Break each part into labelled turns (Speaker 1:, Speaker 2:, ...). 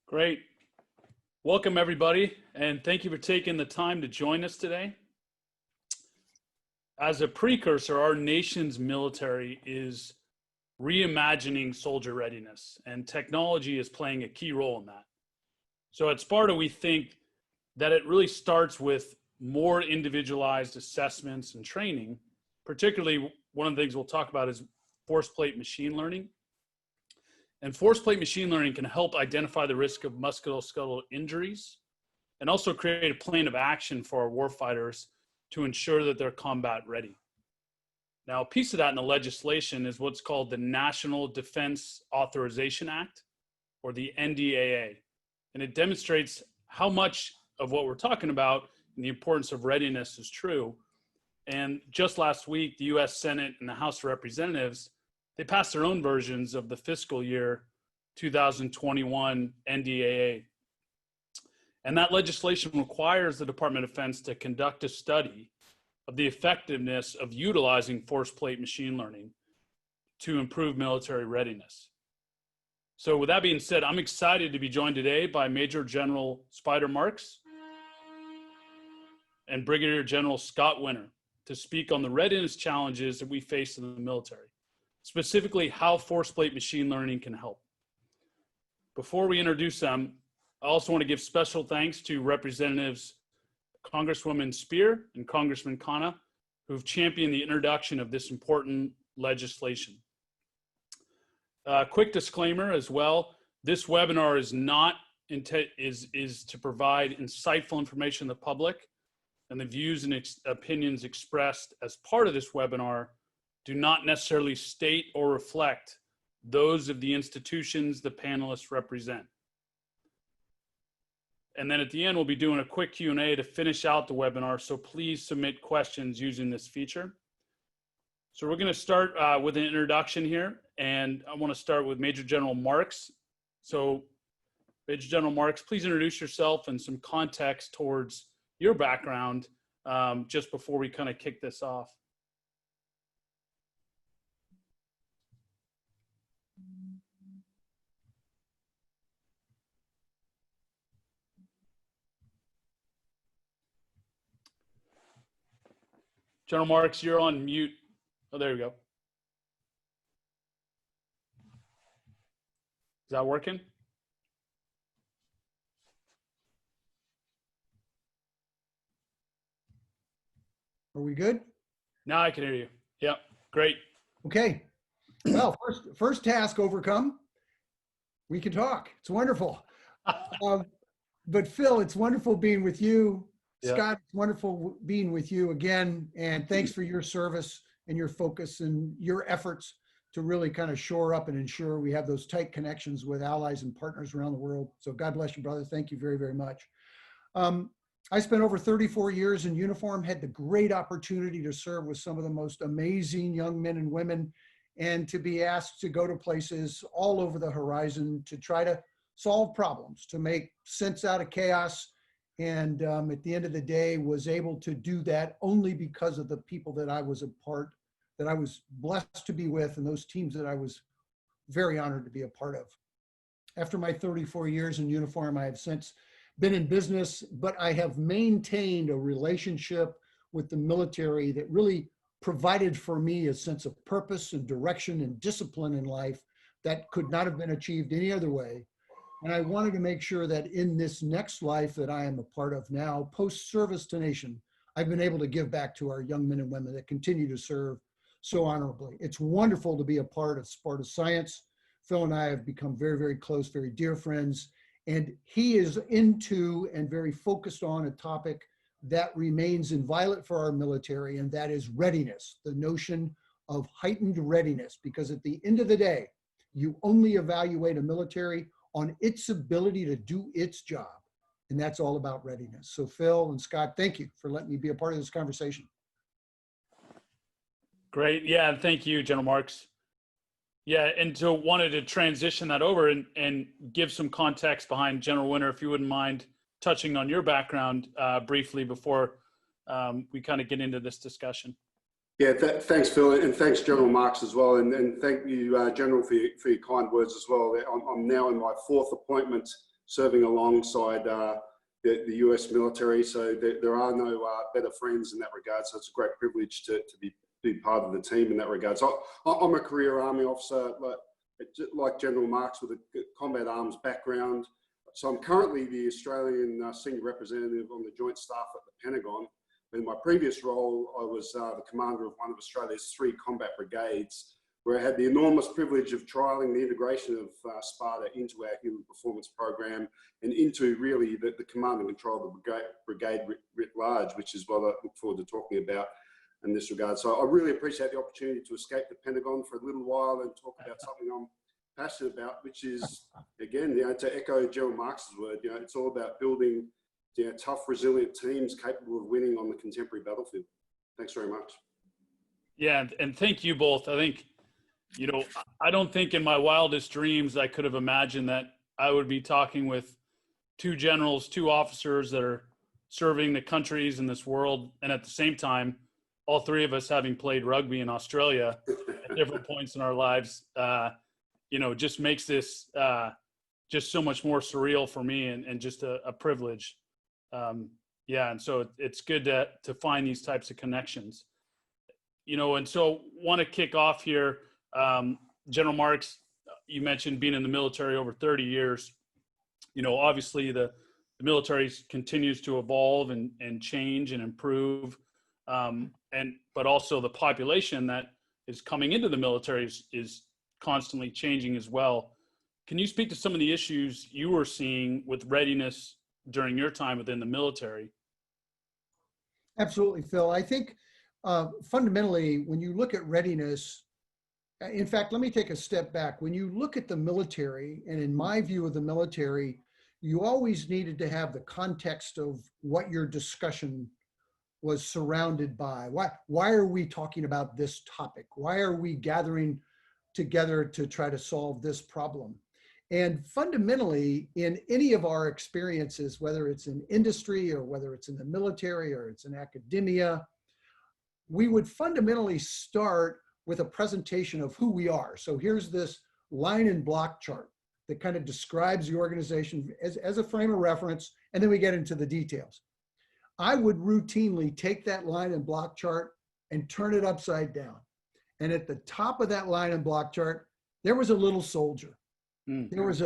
Speaker 1: Great. Welcome, everybody, and thank you for taking the time to join us today. As a precursor, our nation's military is reimagining soldier readiness, and technology is playing a key role in that. So at Sparta, we think that it really starts with more individualized assessments and training. Particularly, one of the things we'll talk about is force plate machine learning. And force plate machine learning can help identify the risk of musculoskeletal injuries and also create a plan of action for our warfighters to ensure that they're combat ready. Now, a piece of that in the legislation is what's called the National Defense Authorization Act, or the NDAA. And it demonstrates how much of what we're talking about and the importance of readiness is true. And just last week, the US Senate and the House of Representatives, they passed their own versions of the fiscal year 2021 NDAA. And that legislation requires the Department of Defense to conduct a study of the effectiveness of utilizing force plate machine learning to improve military readiness. So with that being said, I'm excited to be joined today by Major General Spider Marks and Brigadier General Scott Winter to speak on the readiness challenges that we face in the military, specifically how force plate machine learning can help. Before we introduce them, I also want to give special thanks to Representatives Congresswoman Spear and Congressman Khanna, who've championed the introduction of this important legislation. Quick disclaimer as well, this webinar is not is to provide insightful information to the public, and the views and opinions expressed as part of this webinar do not necessarily state or reflect those of the institutions the panelists represent. And then at the end, we'll be doing a quick Q&A to finish out the webinar, so please submit questions using this feature. So we're going to start with an introduction here, and I want to start with Major General Marks. So Major General Marks, please introduce yourself and some context towards your background just before we kind of kick this off. General Marks, you're on mute. Oh, there we go. Is that working?
Speaker 2: Are we good?
Speaker 1: Now I can hear you. Yep, great.
Speaker 2: Okay. Well, first task overcome. We can talk. It's wonderful. But Phil, it's wonderful being with you.
Speaker 1: Yeah.
Speaker 2: Scott, it's wonderful being with you again. And thanks for your service and your focus and your efforts to really kind of shore up and ensure we have those tight connections with allies and partners around the world. So God bless you, brother. Thank you very, very much. I spent over 34 years in uniform, had the great opportunity to serve with some of the most amazing young men and women, and to be asked to go to places all over the horizon to try to solve problems, to make sense out of chaos. And at the end of the day, was able to do that only because of the people that I was that I was blessed to be with, and those teams that I was very honored to be a part of. After my 34 years in uniform, I have since been in business, but I have maintained a relationship with the military that really provided for me a sense of purpose and direction and discipline in life that could not have been achieved any other way. And I wanted to make sure that in this next life that I am a part of now, post-service to nation, I've been able to give back to our young men and women that continue to serve so honorably. It's wonderful to be a part of Sparta Science. Phil and I have become very, very close, very dear friends. And he is into and very focused on a topic that remains inviolate for our military, and that is readiness, the notion of heightened readiness, because at the end of the day, you only evaluate a military on its ability to do its job. And that's all about readiness. So Phil and Scott, thank you for letting me be a part of this conversation.
Speaker 1: Great. Yeah, thank you, General Marks. Yeah, and so wanted to transition that over and give some context behind General Winter, if you wouldn't mind touching on your background briefly before we kind of get into this discussion.
Speaker 3: Yeah, thanks, Phil, and thanks, General Marks, as well. And thank you, General, for your kind words as well. I'm now in my 4th appointment serving alongside the US military. So there are no better friends in that regard. So it's a great privilege to be part of the team in that regard. So I'm a career Army officer, like General Marks, with a combat arms background. So I'm currently the Australian senior representative on the Joint Staff at the Pentagon. In my previous role, I was the commander of one of Australia's 3 combat brigades, where I had the enormous privilege of trialling the integration of Sparta into our human performance program and into really the command and control of the brigade writ large, which is what I look forward to talking about in this regard. So I really appreciate the opportunity to escape the Pentagon for a little while and talk about something I'm passionate about, which is, again, to echo General Marks's word, it's all about building tough, resilient teams capable of winning on the contemporary battlefield. Thanks very much.
Speaker 1: Yeah, and thank you both. I think, I don't think in my wildest dreams I could have imagined that I would be talking with 2 generals, 2 officers that are serving the countries in this world, and at the same time, all 3 of us having played rugby in Australia at different points in our lives, just makes this just so much more surreal for me and just a privilege. And so it's good to find these types of connections. And so want to kick off here. General Marks, you mentioned being in the military over 30 years. Obviously the military continues to evolve and change and improve. But also the population that is coming into the military is constantly changing as well. Can you speak to some of the issues you were seeing with readiness during your time within the military?
Speaker 2: Absolutely, Phil. I think fundamentally, when you look at readiness, in fact, let me take a step back. When you look at the military, and in my view of the military, you always needed to have the context of what your discussion was surrounded by. Why are we talking about this topic? Why are we gathering together to try to solve this problem? And fundamentally, in any of our experiences, whether it's in industry or whether it's in the military or it's in academia, we would fundamentally start with a presentation of who we are. So here's this line and block chart that kind of describes the organization as a frame of reference, and then we get into the details. I would routinely take that line and block chart and turn it upside down. And at the top of that line and block chart, there was a little soldier. There was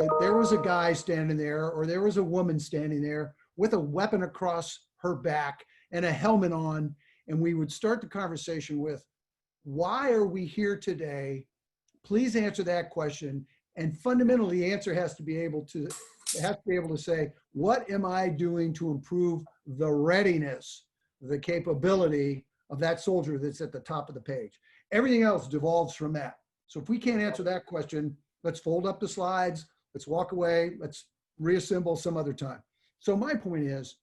Speaker 2: a guy standing there, or there was a woman standing there with a weapon across her back and a helmet on. And we would start the conversation with, why are we here today? Please answer that question. And fundamentally, the answer has to be able to say, what am I doing to improve the readiness, the capability of that soldier that's at the top of the page? Everything else devolves from that. So if we can't answer that question, let's fold up the slides, let's walk away, let's reassemble some other time. So my point is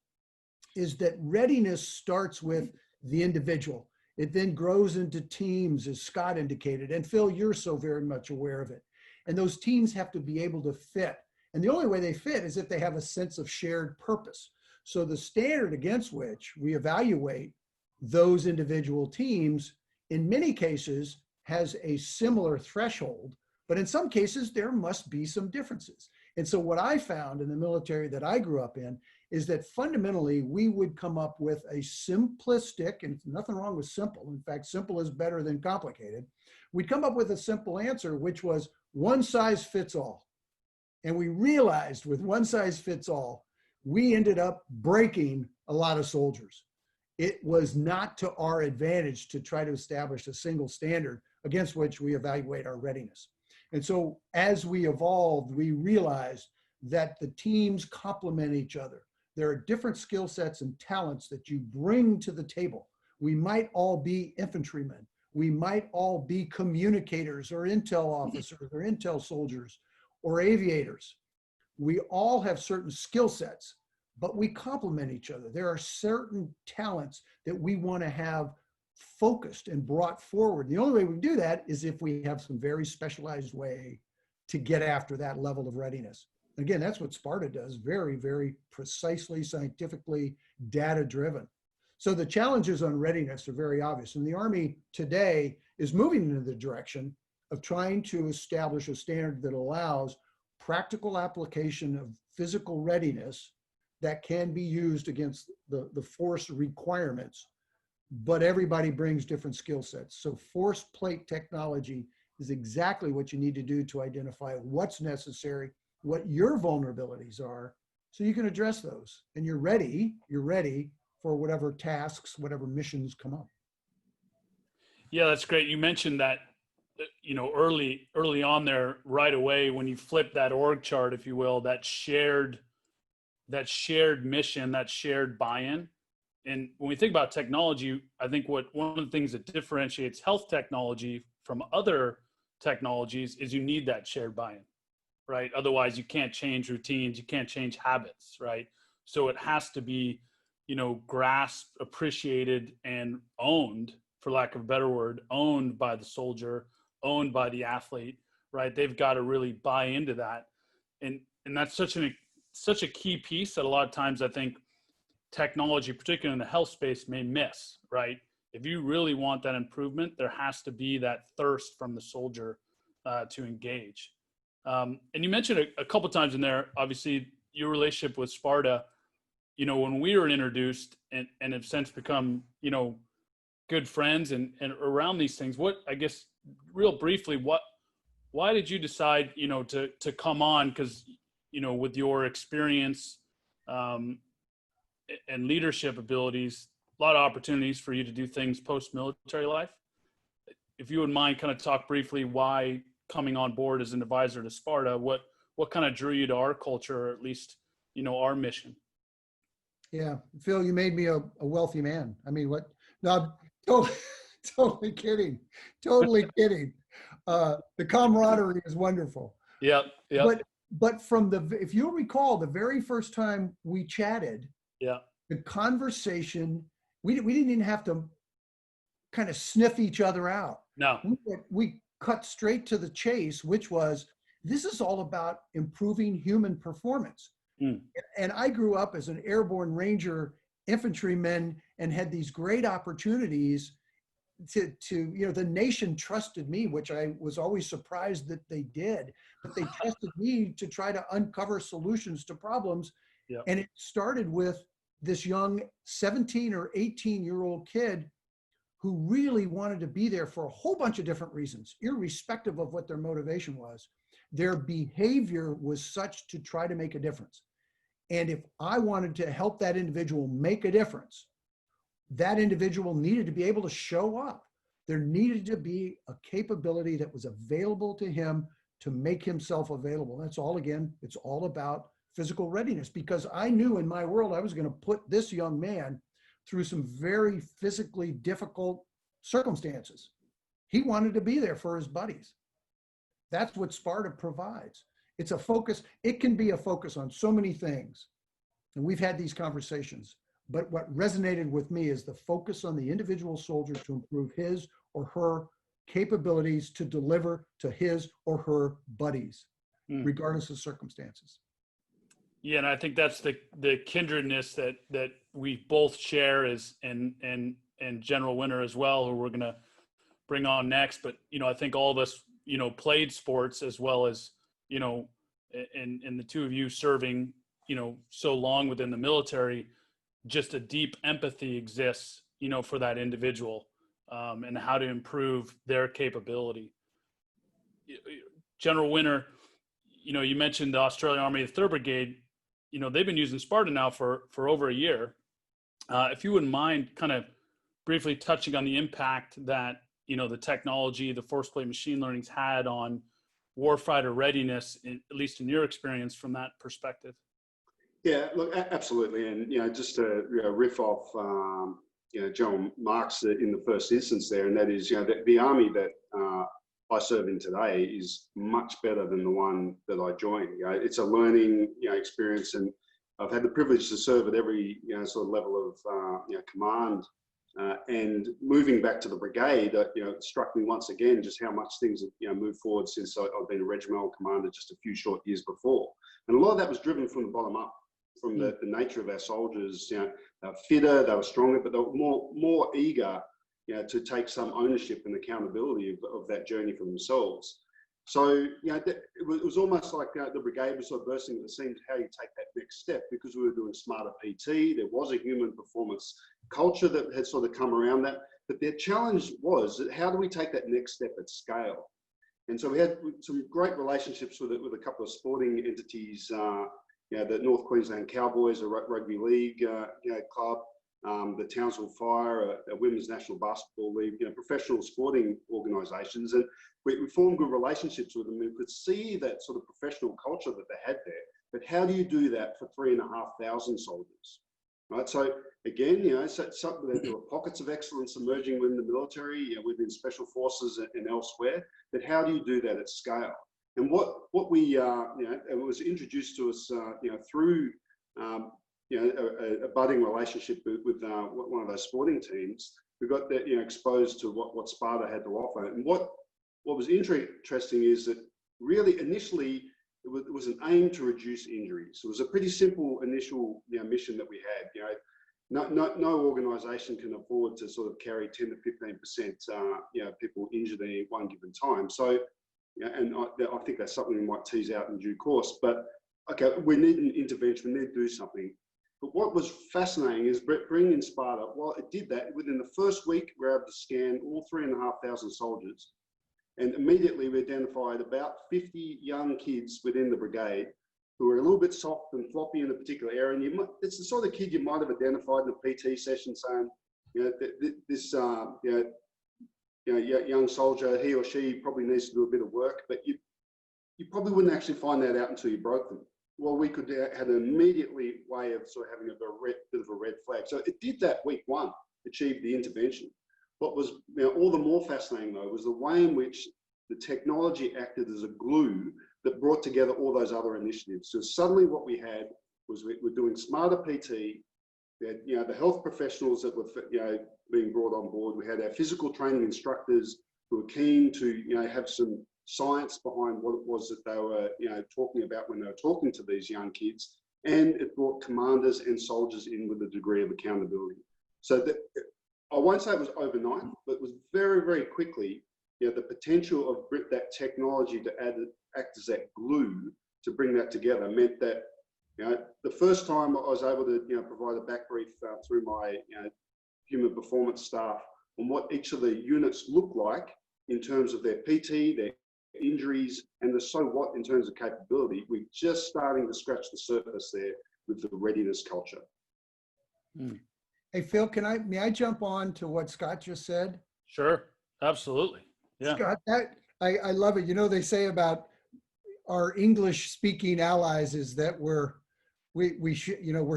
Speaker 2: that readiness starts with the individual. It then grows into teams, as Scott indicated, and Phil, you're so very much aware of it. And those teams have to be able to fit. And the only way they fit is if they have a sense of shared purpose. So the standard against which we evaluate those individual teams, in many cases, has a similar threshold, but in some cases, there must be some differences. And so what I found in the military that I grew up in is that fundamentally, we would come up with a simplistic, and nothing wrong with simple. In fact, simple is better than complicated. We'd come up with a simple answer, which was one size fits all. And we realized with one size fits all, we ended up breaking a lot of soldiers. It was not to our advantage to try to establish a single standard against which we evaluate our readiness. And so as we evolved, we realized that the teams complement each other. There are different skill sets and talents that you bring to the table. We might all be infantrymen. We might all be communicators or intel officers or intel soldiers or aviators. We all have certain skill sets, but we complement each other. There are certain talents that we want to have focused and brought forward. The only way we do that is if we have some very specialized way to get after that level of readiness. Again, that's what Sparta does, very, very precisely, scientifically, data-driven. So the challenges on readiness are very obvious. And the Army today is moving in the direction of trying to establish a standard that allows practical application of physical readiness that can be used against the force requirements, but everybody brings different skill sets. So force plate technology is exactly what you need to do to identify what's necessary, what your vulnerabilities are, so you can address those. And you're ready for whatever tasks, whatever missions come up.
Speaker 1: Yeah, that's great. You mentioned that, early on there, right away, when you flip that org chart, if you will, that shared mission, that shared buy-in. And when we think about technology, I think one of the things that differentiates health technology from other technologies is you need that shared buy-in, right? Otherwise you can't change routines, you can't change habits, right? So it has to be, grasped, appreciated, and owned, for lack of a better word, owned by the soldier, owned by the athlete, right? They've got to really buy into that. And that's such a key piece that a lot of times I think technology, particularly in the health space, may miss, right? If you really want that improvement, there has to be that thirst from the soldier to engage. And you mentioned a couple times in there, obviously, your relationship with Sparta, when we were introduced and have since become, good friends and around these things, what, I guess, real briefly, why did you decide, to come on? Because, with your experience and leadership abilities, a lot of opportunities for you to do things post-military life. If you wouldn't mind, kind of talk briefly why coming on board as an advisor to Sparta, what kind of drew you to our culture, or at least, our mission?
Speaker 2: Yeah, Phil, you made me a wealthy man. I mean, what? No, totally kidding. Totally kidding. The camaraderie is wonderful.
Speaker 1: Yeah.
Speaker 2: But if you'll recall, the very first time we chatted, the conversation, we didn't even have to kind of sniff each other out.
Speaker 1: No.
Speaker 2: We cut straight to the chase, which was, this is all about improving human performance. And I grew up as an airborne ranger infantryman and had these great opportunities to the nation trusted me, which I was always surprised that they did, but they trusted me to try to uncover solutions to problems.
Speaker 1: Yep.
Speaker 2: And it started with this young 17 or 18-year-old kid who really wanted to be there for a whole bunch of different reasons, irrespective of what their motivation was. Their behavior was such to try to make a difference. And if I wanted to help that individual make a difference, that individual needed to be able to show up. There needed to be a capability that was available to him to make himself available. That's all, again, it's all about physical readiness, because I knew in my world I was going to put this young man through some very physically difficult circumstances. He wanted to be there for his buddies. That's what Sparta provides. It's a focus. It can be a focus on so many things. And we've had these conversations. But what resonated with me is the focus on the individual soldier to improve his or her capabilities to deliver to his or her buddies, regardless of circumstances.
Speaker 1: Yeah, and I think that's the kindredness that we both share and General Winter as well, who we're going to bring on next. But, I think all of us, played sports as well as, and the two of you serving, so long within the military, just a deep empathy exists, for that individual and how to improve their capability. General Winter, you mentioned the Australian Army, the 3rd Brigade, they've been using Sparta now for over a year. If you wouldn't mind kind of briefly touching on the impact that, the technology, the force plate machine learning's had on warfighter readiness, at least in your experience from that perspective.
Speaker 3: Yeah, look, absolutely. And, just to riff off, General Marks in the first instance there, and that is, that the Army that I serve in today is much better than the one that I joined. It's a learning, experience, and I've had the privilege to serve at every, sort of level of, command. And moving back to the brigade, it struck me once again just how much things have, moved forward since I've been a regimental commander just a few short years before. And a lot of that was driven from the bottom up, from the nature of our soldiers. They were fitter, they were stronger, but they were more eager, to take some ownership and accountability of that journey for themselves. So, it was almost like the brigade was sort of bursting at the seams how you take that next step, because we were doing smarter PT. There was a human performance culture that had sort of come around that. But their challenge was, how do we take that next step at scale? And so we had some great relationships with a couple of sporting entities, the North Queensland Cowboys, a rugby league club, the Townsville Fire, a women's national basketball league, professional sporting organisations. And we formed good relationships with them. We could see that sort of professional culture that they had there. But how do you do that for 3,500 soldiers? Right. So again, there were pockets of excellence emerging within the military, within special forces and elsewhere. But how do you do that at scale? And what we, it was introduced to us, through, a budding relationship with one of those sporting teams. We got that, exposed to what Sparta had to offer. And what was interesting is that really initially it was an aim to reduce injuries. It was a pretty simple initial mission that we had. No organisation can afford to sort of carry 10 to 15% people injured at one given time. So, and I think that's something we might tease out in due course. But okay, we need an intervention. We need to do something. But what was fascinating is bringing in Sparta. Well, it did that within the first week. We were able to scan all 3,500 soldiers. And immediately we identified about 50 young kids within the brigade who were a little bit soft and floppy in a particular area. And it's the sort of kid you might have identified in a PT session saying, this young soldier, he or she probably needs to do a bit of work, but you probably wouldn't actually find that out until you broke them. Well, we could have an immediately way of sort of having a bit of a red flag. So it did that week one, achieved the intervention. What was all the more fascinating, though, was the way in which the technology acted as a glue that brought together all those other initiatives. So suddenly what we had was we're doing smarter PT. We had, the health professionals that were, being brought on board. We had our physical training instructors who were keen to, have some science behind what it was that they were, talking about when they were talking to these young kids. And it brought commanders and soldiers in with a degree of accountability. So I won't say it was overnight, but it was very, very quickly, the potential of that technology to act as that glue to bring that together meant that, the first time I was able to, provide a back brief through my, human performance staff on what each of the units look like in terms of their PT, their injuries, and the so what in terms of capability. We're just starting to scratch the surface there with the readiness culture.
Speaker 2: Mm. Hey, Phil, may I jump on to what Scott just said?
Speaker 1: Sure, absolutely. Yeah.
Speaker 2: Scott, I love it. They say about our English speaking allies is that we're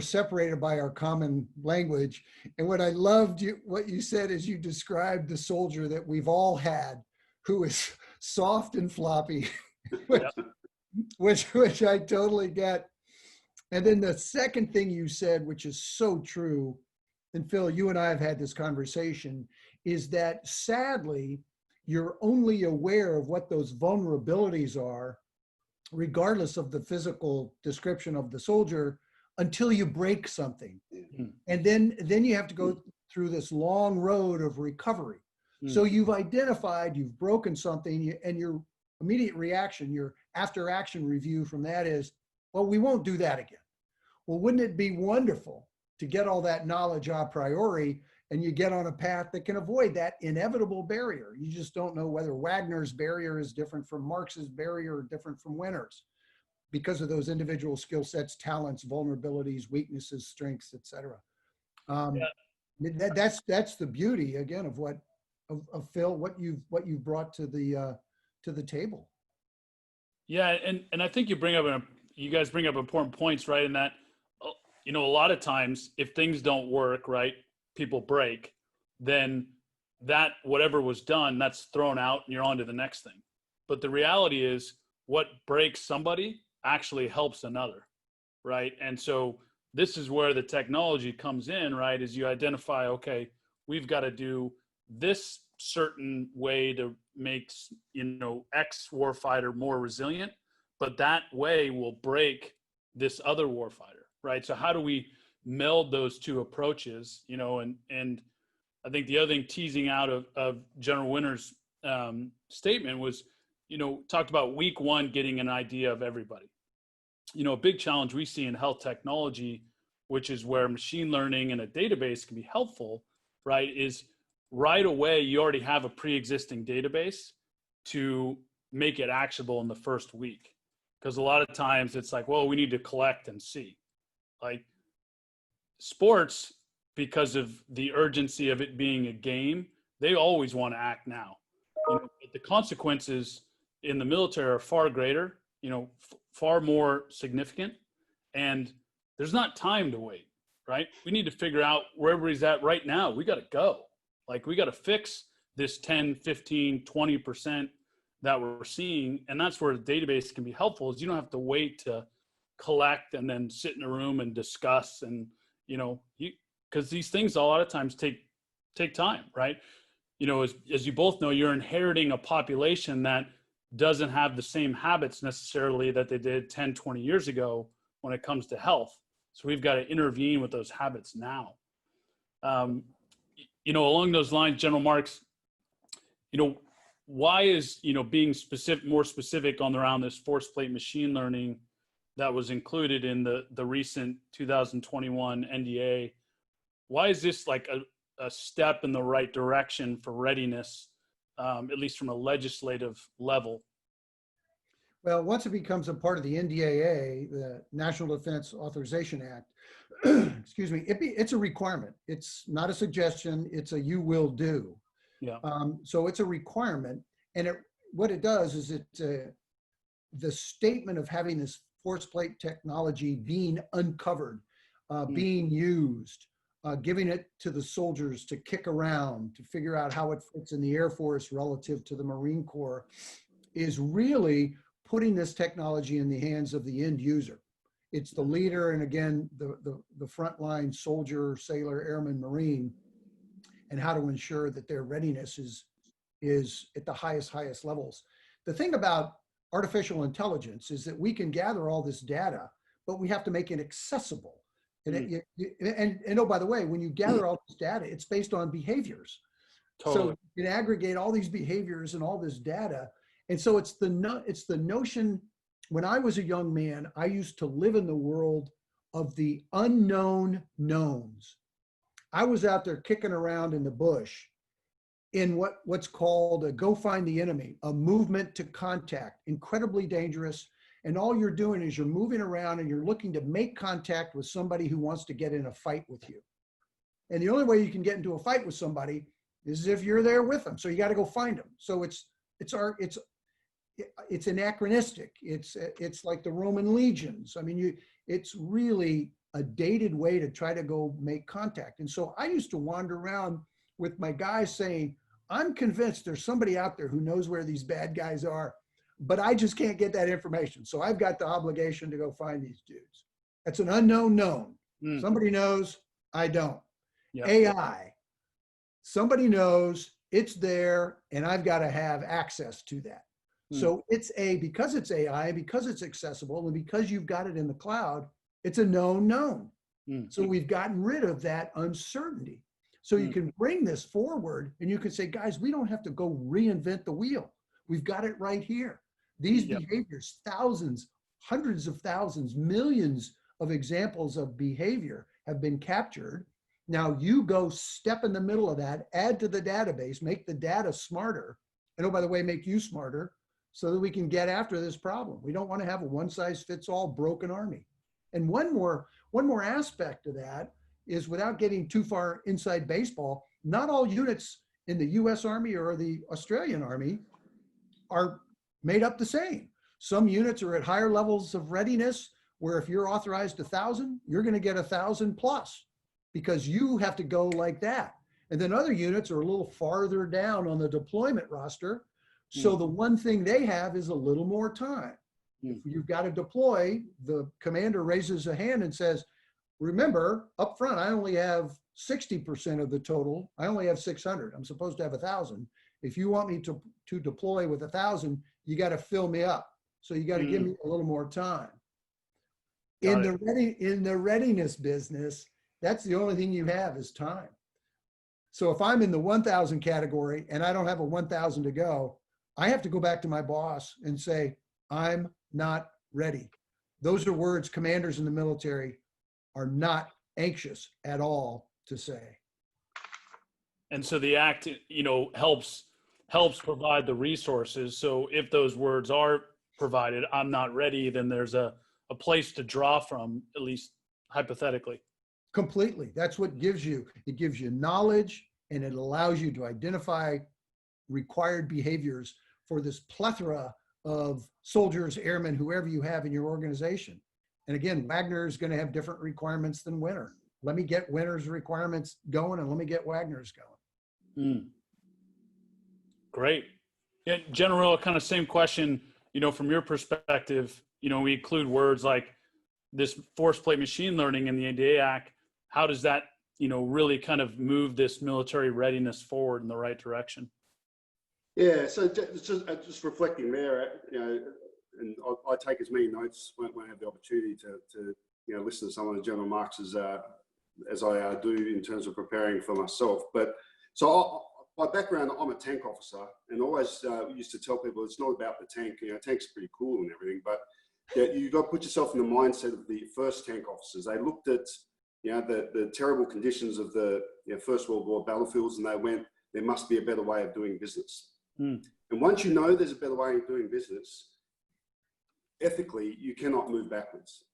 Speaker 2: separated by our common language. And what I loved what you said is you described the soldier that we've all had who is soft and floppy, which I totally get. And then the second thing you said, which is so true, and Phil, you and I have had this conversation, is that sadly, you're only aware of what those vulnerabilities are, regardless of the physical description of the soldier, until you break something. Mm-hmm. And then you have to go through this long road of recovery. Mm-hmm. So you've identified, you've broken something, and your immediate reaction, your after action review from that is, well, we won't do that again. Well, wouldn't it be wonderful to get all that knowledge a priori, and you get on a path that can avoid that inevitable barrier? You just don't know whether Wagner's barrier is different from Marx's barrier or different from Winner's because of those individual skill sets, talents, vulnerabilities, weaknesses, strengths, etc. That's the beauty again of Phil, what you've brought to the table.
Speaker 1: Yeah, and I think you guys bring up important points, right? In that, a lot of times if things don't work, right, people break, then that whatever was done, that's thrown out and you're on to the next thing. But the reality is what breaks somebody actually helps another, right? And so this is where the technology comes in, right? Is you identify, okay, we've got to do this certain way to make, X warfighter more resilient, but that way will break this other warfighter, right? So how do we meld those two approaches, and I think the other thing teasing out of General Winter's statement was, talked about week one, getting an idea of everybody. A big challenge we see in health technology, which is where machine learning and a database can be helpful, right, is right away you already have a pre-existing database to make it actionable in the first week. Because a lot of times it's like, well, we need to collect and see. Like sports, because of the urgency of it being a game, they always want to act now. But the consequences in the military are far greater, far more significant. And there's not time to wait, right? We need to figure out where everybody's at right now. We got to go. Like we got to fix this 10, 15, 20% that we're seeing. And that's where the database can be helpful, is you don't have to wait to collect and then sit in a room and discuss. And, because these things a lot of times take time, right? As you both know, you're inheriting a population that doesn't have the same habits necessarily that they did 10, 20 years ago when it comes to health. So we've got to intervene with those habits now. Along those lines, General Marks, why is, being more specific around this force plate machine learning that was included in the recent 2021 NDA, why is this like a step in the right direction for readiness, at least from a legislative level?
Speaker 2: Well, once it becomes a part of the NDAA, the National Defense Authorization Act, excuse me, it's a requirement. It's not a suggestion. It's a you will do.
Speaker 1: Yeah.
Speaker 2: So it's a requirement. And what it does is the statement of having this force plate technology being uncovered, being used, giving it to the soldiers to kick around, to figure out how it fits in the Air Force relative to the Marine Corps, is really putting this technology in the hands of the end user. It's the leader, and again, the frontline soldier, sailor, airman, Marine, and how to ensure that their readiness is at the highest levels. The thing about artificial intelligence is that we can gather all this data, but we have to make it accessible. And, and oh, by the way, when you gather all this data, it's based on behaviors.
Speaker 1: Totally.
Speaker 2: So you can aggregate all these behaviors and all this data. And so it's the notion, when I was a young man, I used to live in the world of the unknown knowns. I was out there kicking around in the bush in what's called a go find the enemy, a movement to contact, incredibly dangerous. And all you're doing is you're moving around and you're looking to make contact with somebody who wants to get in a fight with you. And the only way you can get into a fight with somebody is if you're there with them. So you got to go find them. So it's anachronistic. It's like the Roman legions. I mean, it's really a dated way to try to go make contact. And so I used to wander around with my guys saying, I'm convinced there's somebody out there who knows where these bad guys are, but I just can't get that information. So I've got the obligation to go find these dudes. That's an unknown known. Somebody knows, I don't. Yep. AI, somebody knows, it's there, and I've got to have access to that. So because it's AI, because it's accessible, and because you've got it in the cloud, it's a known known. So we've gotten rid of that uncertainty. So you can bring this forward and you can say, guys, we don't have to go reinvent the wheel. We've got it right here. These behaviors, thousands, hundreds of thousands, millions of examples of behavior have been captured. Now you go step in the middle of that, add to the database, make the data smarter. And oh, by the way, make you smarter so that we can get after this problem. We don't want to have a one size fits all broken army. And one more aspect of that is, without getting too far inside baseball, not all units in the US Army or the Australian Army are made up the same. Some units are at higher levels of readiness, where if you're authorized 1,000, you're going to get 1,000 plus, because you have to go like that. And then other units are a little farther down on the deployment roster. So the one thing they have is a little more time. If you've got to deploy, the commander raises a hand and says, remember, up front, I only have 60% of the total. I only have 600. I'm supposed to have 1,000. If you want me to deploy with 1,000, you got to fill me up. So you got to give me a little more time. In the readiness business, that's the only thing you have is time. So if I'm in the 1,000 category and I don't have a 1,000 to go, I have to go back to my boss and say, I'm not ready. Those are words commanders in the military are not anxious at all to say.
Speaker 1: And so the act, helps provide the resources. So if those words are provided, I'm not ready, then there's a place to draw from, at least hypothetically.
Speaker 2: Completely. That's what gives you. It gives you knowledge, and it allows you to identify required behaviors for this plethora of soldiers, airmen, whoever you have in your organization. And again, Wagner is going to have different requirements than Winter. Let me get Winter's requirements going, and let me get Wagner's going.
Speaker 1: Great. Yeah, General, kind of same question, from your perspective, we include words like this force plate machine learning in the ADA Act. How does that, really kind of move this military readiness forward in the right direction?
Speaker 3: Yeah, so just reflecting there, and I take as many notes when I have the opportunity to listen to some of the General Marks as I do in terms of preparing for myself. But so my background, I'm a tank officer, and always used to tell people it's not about the tank. Tanks are pretty cool and everything, but you've got to put yourself in the mindset of the first tank officers. They looked at the terrible conditions of the First World War battlefields, and they went, there must be a better way of doing business. And once you know there's a better way of doing business, ethically, you cannot move backwards.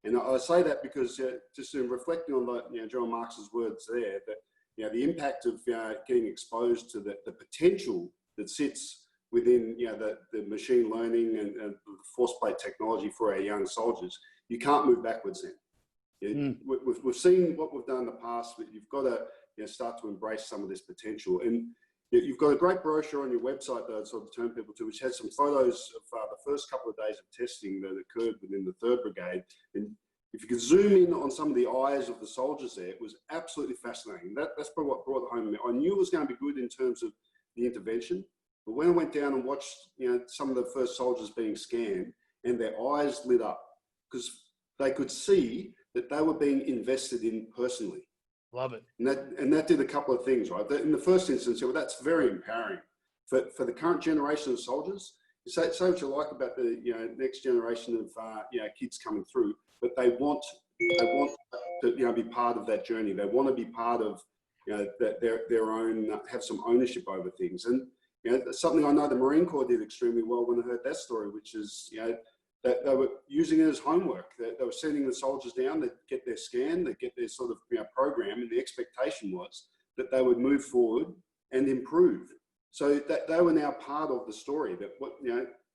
Speaker 3: And I say that because just in reflecting on General Marx's words there, that the impact of getting exposed to the potential that sits within the machine learning and the force plate technology for our young soldiers, you can't move backwards then. We've seen what we've done in the past, but you've got to start to embrace some of this potential. And you've got a great brochure on your website that I'd sort of turn people to, which has some photos of the first couple of days of testing that occurred within the 3rd Brigade. And if you could zoom in on some of the eyes of the soldiers there, it was absolutely fascinating. That's probably what brought it home to me. I knew it was going to be good in terms of the intervention, but when I went down and watched some of the first soldiers being scanned, and their eyes lit up because they could see that they were being invested in personally.
Speaker 1: Love it.
Speaker 3: And that did a couple of things, right? In the first instance, well, that's very empowering for the current generation of soldiers. You say what you like about the next generation of kids coming through, but they want to be part of that journey. They want to be part of their own, have some ownership over things. And something I know the Marine Corps did extremely well when I heard that story, which is that they were using it as homework. They were sending the soldiers down, they'd get their scan, they'd get their sort of program, and the expectation was that they would move forward and improve. So that they were now part of the story, that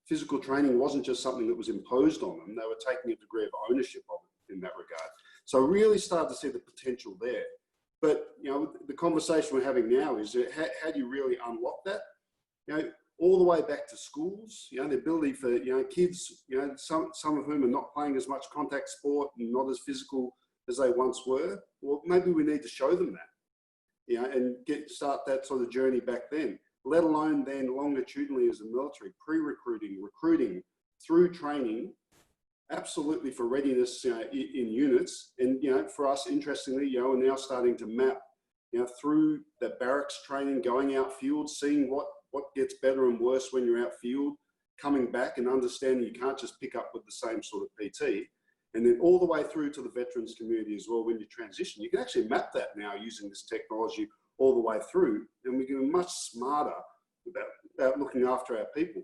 Speaker 3: physical training wasn't just something that was imposed on them, they were taking a degree of ownership of it in that regard. So I really started to see the potential there. But the conversation we're having now is how do you really unlock that? All the way back to schools, the ability for kids, some of whom are not playing as much contact sport and not as physical as they once were. Well, maybe we need to show them that, and start that sort of journey back then. Let alone then longitudinally as a military, pre-recruiting, recruiting, through training, absolutely for readiness in units. And for us, interestingly, we're now starting to map, through the barracks training, going outfield, seeing what gets better and worse when you're outfield, coming back and understanding you can't just pick up with the same sort of PT. And then all the way through to the veterans community as well when you transition. You can actually map that now using this technology all the way through, and we can be much smarter about looking after our people.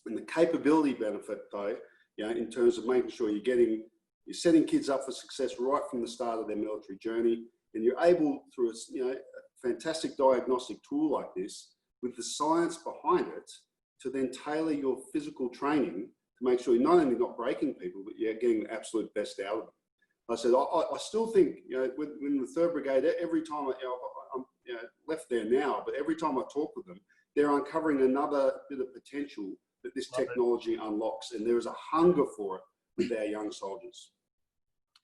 Speaker 3: And the capability benefit though, in terms of making sure you're setting kids up for success right from the start of their military journey, and you're able through a fantastic diagnostic tool like this, with the science behind it, to then tailor your physical training to make sure you're not only not breaking people, but you're getting the absolute best out of them. Like I said, I still think, when the 3rd Brigade, every time I'm left there now, but every time I talk with them, they're uncovering another bit of potential that this technology unlocks, and there is a hunger for it with our young soldiers.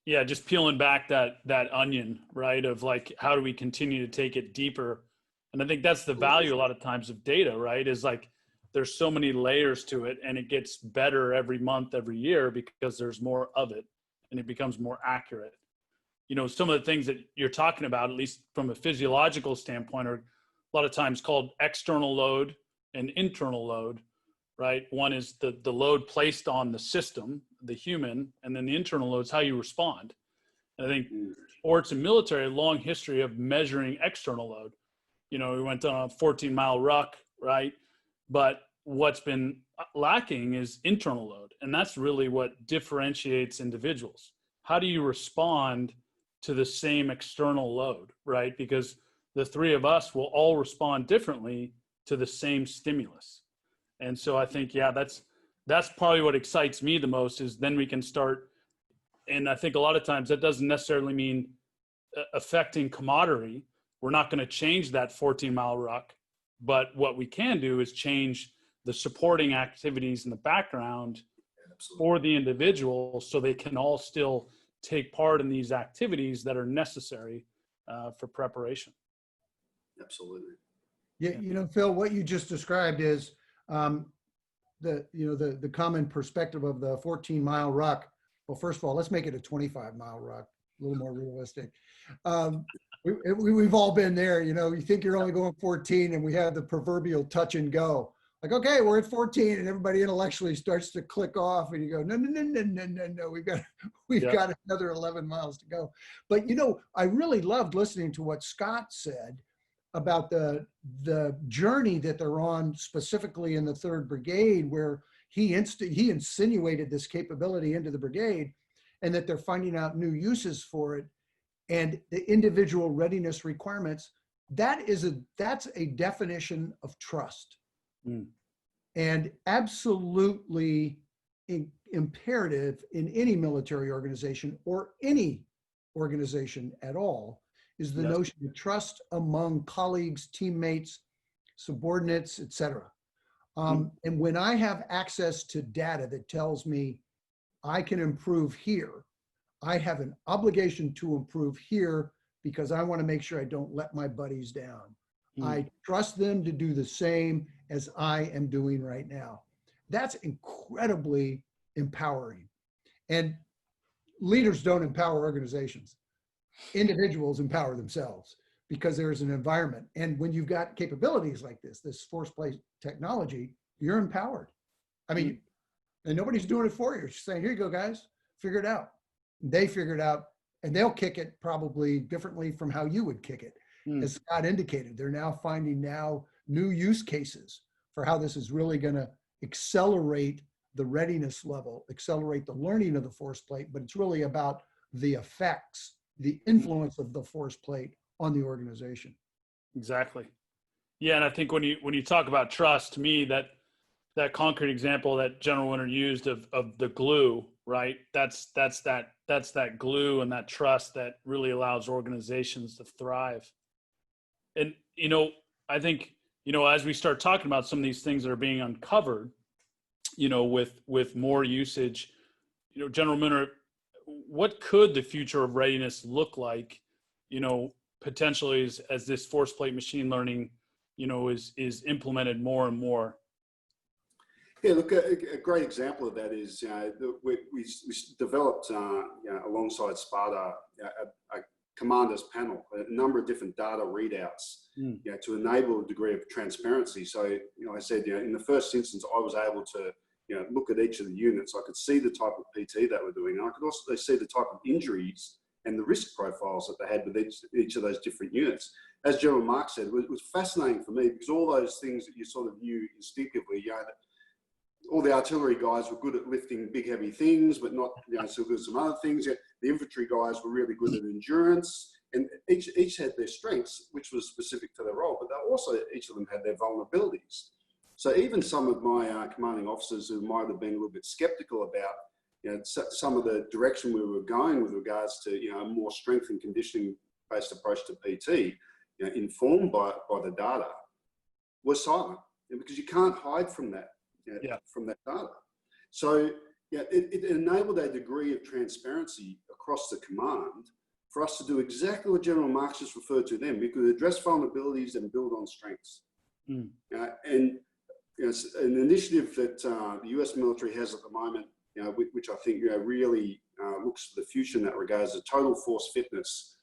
Speaker 1: Yeah, just peeling back that onion, right, of like, how do we continue to take it deeper? And I think that's the value a lot of times of data, right, is like there's so many layers to it, and it gets better every month, every year, because there's more of it and it becomes more accurate. Some of the things that you're talking about, at least from a physiological standpoint, are a lot of times called external load and internal load, right? One is the load placed on the system, the human, and then the internal load is how you respond. And I think sports and military, a long history of measuring external load. You know, we went on a 14-mile ruck, right? But what's been lacking is internal load. And that's really what differentiates individuals. How do you respond to the same external load, right? Because the three of us will all respond differently to the same stimulus. And so I think, yeah, that's probably what excites me the most, is then we can start. And I think a lot of times that doesn't necessarily mean affecting camaraderie. We're not going to change that 14-mile ruck, but what we can do is change the supporting activities in the background for the individual, so they can all still take part in these activities that are necessary for preparation.
Speaker 3: Absolutely.
Speaker 2: Yeah, you know, Phil, what you just described is the common perspective of the 14-mile ruck. Well, first of all, let's make it a 25-mile ruck, a little more realistic. We've all been there. You know, you think you're only going 14, and we have the proverbial touch and go. Like, okay, we're at 14, and everybody intellectually starts to click off, and you go, no, we've got another 11 miles to go. But you know, I really loved listening to what Scott said about the journey that they're on, specifically in the 3rd Brigade, where he insinuated this capability into the brigade, and that they're finding out new uses for it, and the individual readiness requirements. That's a definition of trust, and absolutely imperative in any military organization, or any organization at all, is the notion of trust among colleagues, teammates, subordinates, etc. And when I have access to data that tells me I can improve here, I have an obligation to improve here, because I want to make sure I don't let my buddies down. I trust them to do the same as I am doing right now. That's incredibly empowering. And leaders don't empower organizations. Individuals empower themselves, because there's an environment. And when you've got capabilities like this force plate technology, you're empowered. I mean, and nobody's doing it for you. You're just saying, here you go, guys, figure it out. They figure it out, and they'll kick it probably differently from how you would kick it. As Scott indicated, they're now finding new use cases for how this is really going to accelerate the readiness level, accelerate the learning of the force plate, but it's really about the effects, the influence of the force plate on the organization. Exactly.
Speaker 1: Yeah, and I think when you talk about trust, to me, that concrete example that General Winter used of the glue, right? That's that glue and that trust that really allows organizations to thrive. And you know, I think, you know, as we start talking about some of these things that are being uncovered, you know, with more usage, you know, General Winter, what could the future of readiness look like, you know, potentially as this force plate machine learning, you know, is implemented more and more?
Speaker 3: Yeah, look, a great example of that is we developed alongside Sparta a commanders panel, a number of different data readouts to enable a degree of transparency. So, you know, I said, you know, in the first instance, I was able to, you know, look at each of the units. I could see the type of PT they were doing, and I could also see the type of injuries and the risk profiles that they had with each of those different units. As General Mark said, it was fascinating for me, because all those things that you sort of knew instinctively, you know, all the artillery guys were good at lifting big, heavy things, but not, you know, so good at some other things. Yet the infantry guys were really good at endurance, and each had their strengths, which was specific to their role, but they also, each of them had their vulnerabilities. So even some of my commanding officers who might have been a little bit skeptical about, you know, some of the direction we were going with regards to, you know, a more strength and conditioning based approach to PT, you know, informed by the data, were silent, because you can't hide from that. From that data. So it enabled a degree of transparency across the command for us to do exactly what General Marks just referred to then. We could address vulnerabilities and build on strengths. And you know, an initiative that the US military has at the moment, you know, which I think, you know, really looks to the future in that regard, is a total force fitness.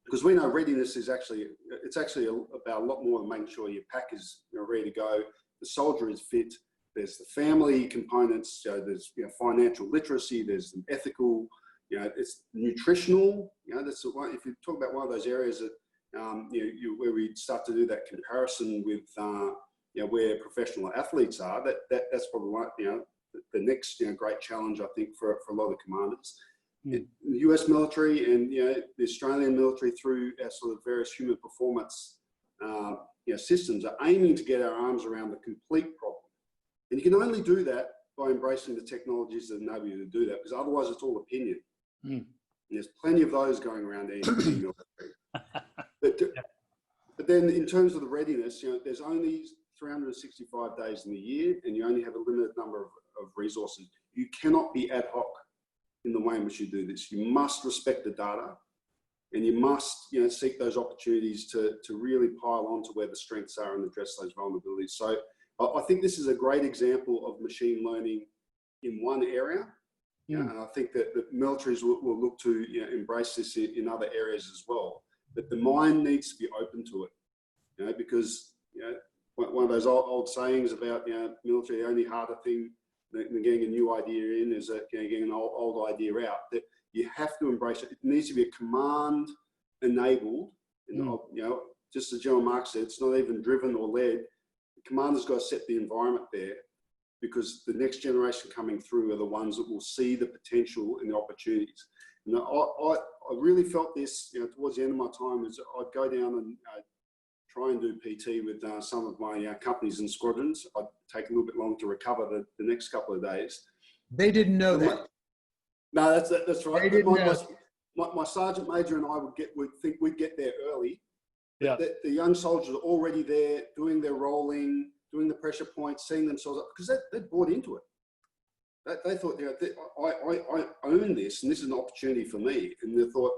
Speaker 3: Because we know readiness is actually about a lot more than making sure your pack is, you know, ready to go, the soldier is fit. There's the family components. There's financial literacy. There's ethical. It's nutritional. That's one. If you talk about one of those areas that where we start to do that comparison with where professional athletes are, that's probably one, the next great challenge, I think, for a lot of commanders. The US military and the Australian military, through our sort of various human performance systems, are aiming to get our arms around the complete problem. And you can only do that by embracing the technologies that enable you to do that, because otherwise it's all opinion. And there's plenty of those going around the military. But then in terms of the readiness, there's only 365 days in the year, and you only have a limited number of resources. You cannot be ad hoc in the way in which you do this. You must respect the data, and you must seek those opportunities to really pile on to where the strengths are and address those vulnerabilities. So I think this is a great example of machine learning in one area. And I think that the militaries will look to embrace this in other areas as well. But the mind needs to be open to it, because one of those old sayings about military, the only harder thing than getting a new idea in is getting an old idea out. That you have to embrace it. It needs to be a command enabled. Just as General Mark said, it's not even driven or led. The commander's got to set the environment there, because the next generation coming through are the ones that will see the potential and the opportunities. And I really felt this, towards the end of my time, is I'd go down and try and do PT with some of my companies and squadrons. I'd take a little bit long to recover the next couple of days.
Speaker 2: They didn't know that.
Speaker 3: No, that's right.
Speaker 2: They didn't know.
Speaker 3: My sergeant major and I would think we'd get there early.
Speaker 1: Yeah.
Speaker 3: The young soldiers are already there, doing their rolling, doing the pressure points, seeing themselves up, because they bought into it. They thought, I own this, and this is an opportunity for me. And they thought,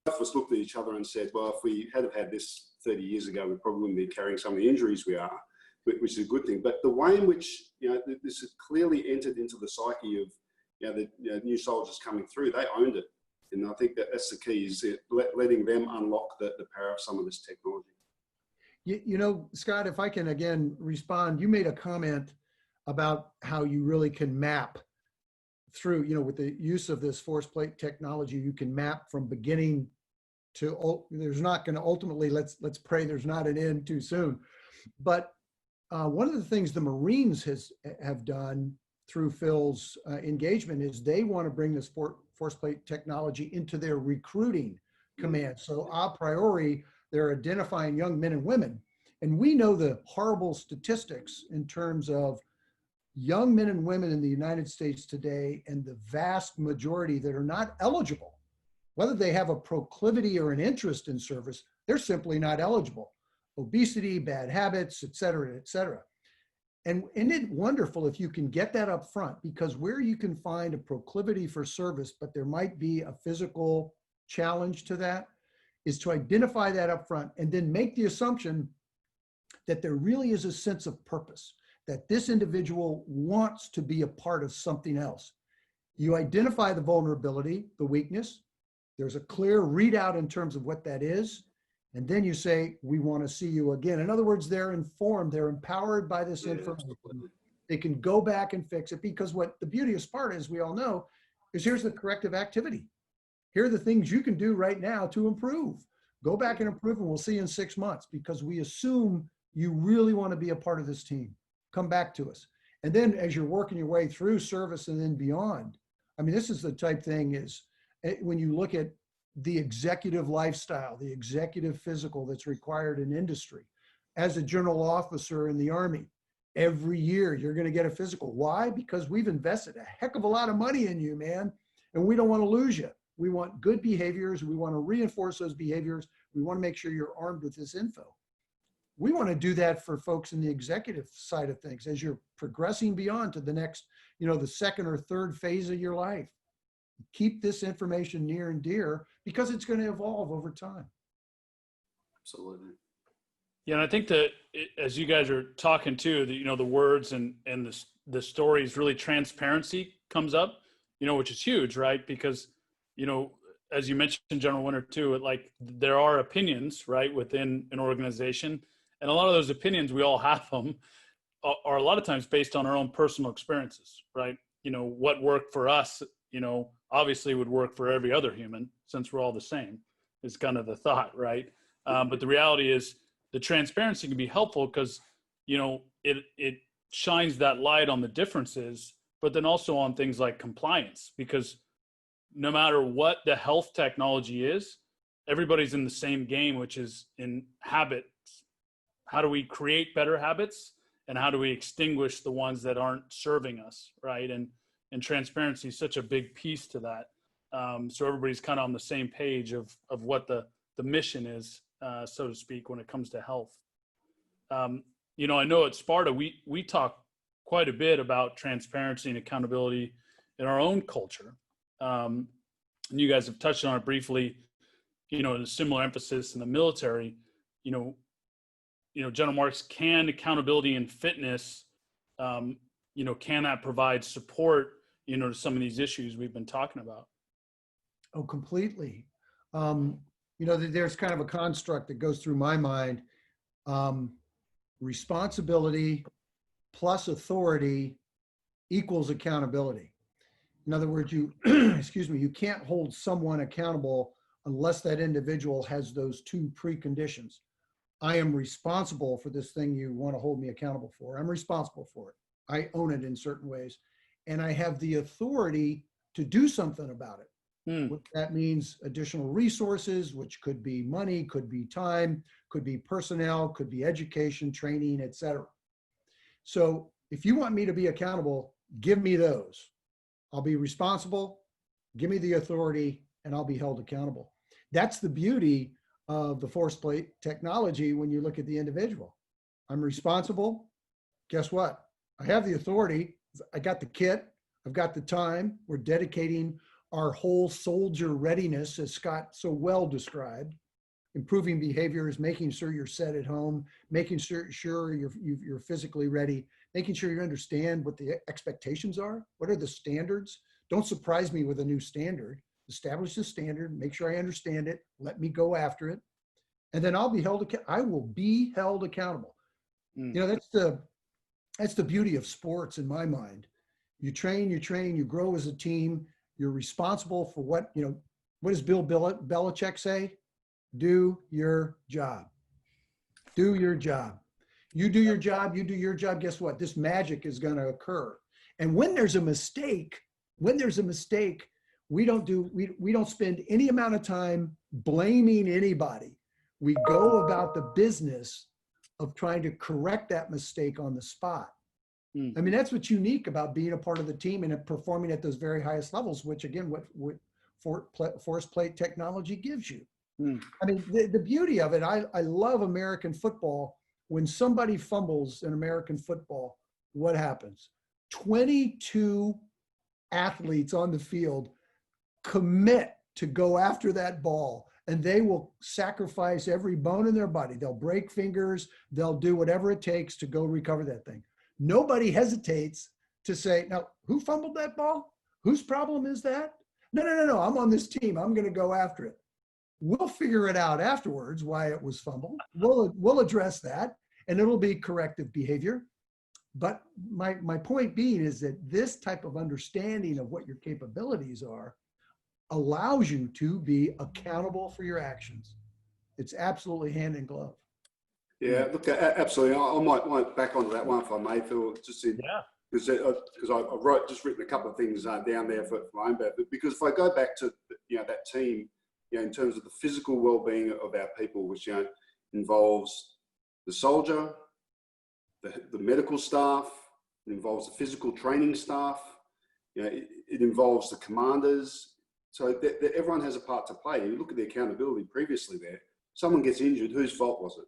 Speaker 3: both of us looked at each other and said, well, if we had this 30 years ago, we probably wouldn't be carrying some of the injuries we are, which is a good thing. But the way in which this has clearly entered into the psyche of the new soldiers coming through, they owned it. And I think that's the key, is letting them unlock the power of some of this technology.
Speaker 2: Scott, if I can again respond, you made a comment about how you really can map through, with the use of this force plate technology, you can map from beginning to, there's not going to ultimately, let's pray there's not an end too soon. But one of the things the Marines have done through Phil's engagement is they want to bring this force plate technology into their recruiting command. So a priori, they're identifying young men and women. And we know the horrible statistics in terms of young men and women in the United States today, and the vast majority that are not eligible, whether they have a proclivity or an interest in service, they're simply not eligible. Obesity, bad habits, et cetera, et cetera. And isn't it wonderful if you can get that up front? Because where you can find a proclivity for service, but there might be a physical challenge to that, is to identify that up front and then make the assumption that there really is a sense of purpose, that this individual wants to be a part of something else. You identify the vulnerability, the weakness. There's a clear readout in terms of what that is. And then you say, we want to see you again. In other words, they're informed, they're empowered by this information. They can go back and fix it, because what the beauty of Sparta, as we all know, is here's the corrective activity. Here are the things you can do right now to improve. Go back and improve, and we'll see you in 6 months, because we assume you really want to be a part of this team. Come back to us. And then as you're working your way through service and then beyond, I mean, this is the type thing is when you look at the executive lifestyle, the executive physical that's required in industry. As a general officer in the Army, every year you're going to get a physical. Why? Because we've invested a heck of a lot of money in you, man, and we don't want to lose you. We want good behaviors. We want to reinforce those behaviors. We want to make sure you're armed with this info. We want to do that for folks in the executive side of things as you're progressing beyond to the next, the second or third phase of your life. Keep this information near and dear, because it's going to evolve over time.
Speaker 3: Absolutely.
Speaker 1: Yeah, and I think that as you guys are talking too, the words and the stories, really transparency comes up, which is huge, right? Because, as you mentioned, General Winter too, there are opinions, right, within an organization, and a lot of those opinions, we all have them. are a lot of times based on our own personal experiences, right? What worked for us, obviously would work for every other human, since we're all the same, is kind of the thought, right? But the reality is the transparency can be helpful because, it shines that light on the differences, but then also on things like compliance, because no matter what the health technology is, everybody's in the same game, which is in habits. How do we create better habits, and how do we extinguish the ones that aren't serving us, right? And transparency is such a big piece to that. So everybody's kind of on the same page of what the mission is, so to speak, when it comes to health. I know at Sparta, we talk quite a bit about transparency and accountability in our own culture. And you guys have touched on it briefly, a similar emphasis in the military. General Marks, can accountability and fitness, can that provide support, to some of these issues we've been talking about?
Speaker 2: Oh, completely. There's kind of a construct that goes through my mind. Responsibility plus authority equals accountability. In other words, you can't hold someone accountable unless that individual has those two preconditions. I am responsible for this thing you want to hold me accountable for. I'm responsible for it. I own it in certain ways. And I have the authority to do something about it. That means additional resources, which could be money, could be time, could be personnel, could be education, training, etc. So if you want me to be accountable, give me those. I'll be responsible, give me the authority, and I'll be held accountable. That's the beauty of the force plate technology when you look at the individual. I'm responsible. Guess what? I have the authority. I got the kit. I've got the time. We're dedicating our whole soldier readiness, as Scott so well described. Improving behavior is making sure you're set at home, making sure you're physically ready, making sure you understand what the expectations are. What are the standards? Don't surprise me with a new standard. Establish the standard, make sure I understand it, let me go after it, and then I will be held accountable. That's the beauty of sports in my mind. You train, you grow as a team. You're responsible for what does Bill Belichick say? Do your job. Do your job. You do your job, you do your job. Guess what? This magic is going to occur. And when there's a mistake, we don't spend any amount of time blaming anybody. We go about the business of trying to correct that mistake on the spot. I mean, that's what's unique about being a part of the team and performing at those very highest levels, which again, what force plate technology gives you. I mean, the beauty of it, I love American football. When somebody fumbles in American football, what happens? 22 athletes on the field commit to go after that ball, and they will sacrifice every bone in their body. They'll break fingers. They'll do whatever it takes to go recover that thing. Nobody hesitates to say, now, who fumbled that ball? Whose problem is that? No, I'm on this team. I'm going to go after it. We'll figure it out afterwards why it was fumbled. We'll address that, and it'll be corrective behavior. But my point being is that this type of understanding of what your capabilities are allows you to be accountable for your actions. It's absolutely hand in glove.
Speaker 3: Yeah, look, absolutely. I might back onto that one if I may, Phil. Just because I've written a couple of things down there for my own benefit. Because if I go back to that team, in terms of the physical well-being of our people, which involves the soldier, the medical staff, it involves the physical training staff, it involves the commanders. So everyone has a part to play. You look at the accountability previously there. Someone gets injured, whose fault was it?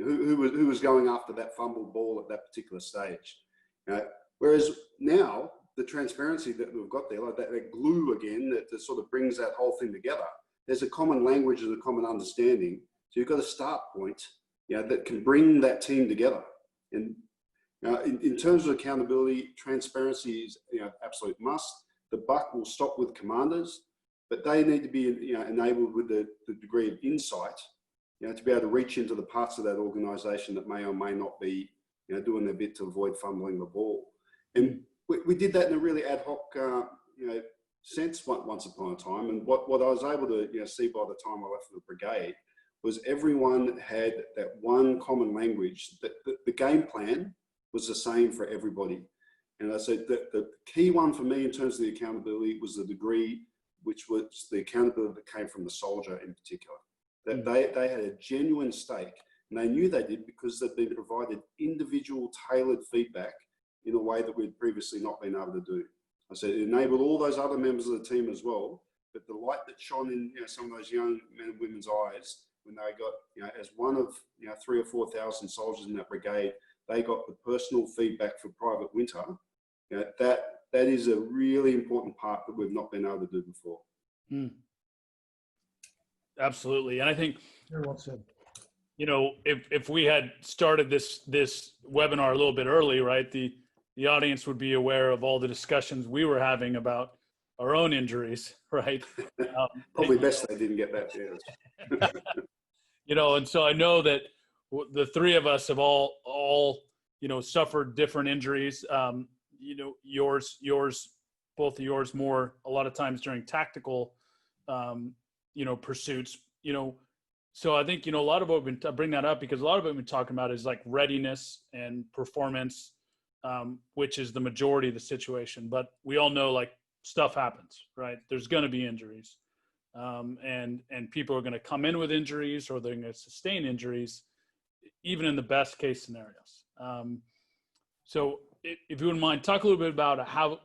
Speaker 3: Who was going after that fumbled ball at that particular stage? Whereas now, the transparency that we've got there, like that glue again, that sort of brings that whole thing together. There's a common language and a common understanding. So you've got a start point, that can bring that team together. And in terms of accountability, transparency is absolute must. The buck will stop with commanders, but they need to be enabled with the degree of insight, to be able to reach into the parts of that organisation that may or may not be doing their bit to avoid fumbling the ball. And we did that in a really ad hoc, sense once upon a time. And what I was able to see by the time I left the brigade was everyone had that one common language. That the game plan was the same for everybody. And I said that the key one for me in terms of the accountability was the degree, which was the accountability that came from the soldier in particular. That they had a genuine stake, and they knew they did because they'd been provided individual tailored feedback in a way that we'd previously not been able to do. I said it enabled all those other members of the team as well, but the light that shone in some of those young men and women's eyes when they got, as one of 3,000 or 4,000 soldiers in that brigade, they got the personal feedback for Private Winter. That is a really important part that we've not been able to do before.
Speaker 1: Absolutely. And I think,
Speaker 2: Very well said.
Speaker 1: if we had started this webinar a little bit early, right, the audience would be aware of all the discussions we were having about our own injuries, right?
Speaker 3: Probably best they didn't get that chance.
Speaker 1: And so I know that the three of us have all suffered different injuries. Both of yours more a lot of times during tactical, pursuits. So I think, a lot of what we've been, I bring that up because a lot of what we've been talking about is like readiness and performance, which is the majority of the situation. But we all know like stuff happens, right? There's going to be injuries. And people are going to come in with injuries or they're going to sustain injuries, even in the best case scenarios. So if you wouldn't mind, talk a little bit about how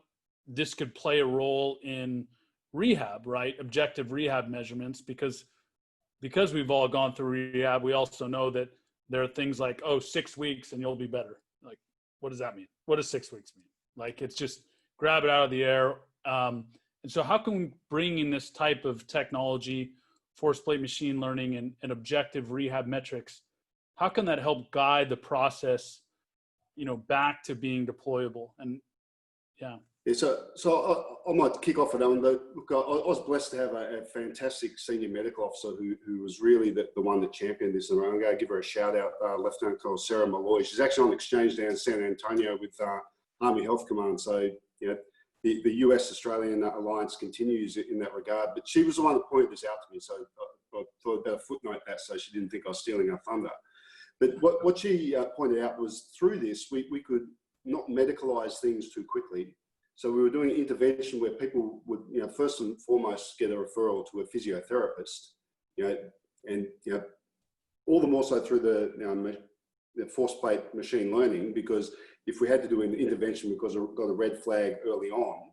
Speaker 1: this could play a role in rehab, right? Objective rehab measurements, because we've all gone through rehab, we also know that there are things like, 6 weeks and you'll be better. Like, what does that mean? What does 6 weeks mean? Like, it's just grab it out of the air. And so how can we bring in this type of technology, force plate machine learning and objective rehab metrics? How can that help guide the process, back to being deployable? And
Speaker 3: so I might kick off with that one. But look, I was blessed to have a fantastic senior medical officer who was really the one that championed this. And I'm going to give her a shout out, Lieutenant Colonel Sarah Malloy. She's actually on exchange down in San Antonio with Army Health Command. So, the US-Australian alliance continues in that regard. But she was the one that pointed this out to me. So I thought I'd better footnote that so she didn't think I was stealing her thunder. But what she pointed out was through this, we could not medicalize things too quickly. So we were doing an intervention where people would, first and foremost get a referral to a physiotherapist, and all the more so through the force plate machine learning, because if we had to do an intervention because we got a red flag early on,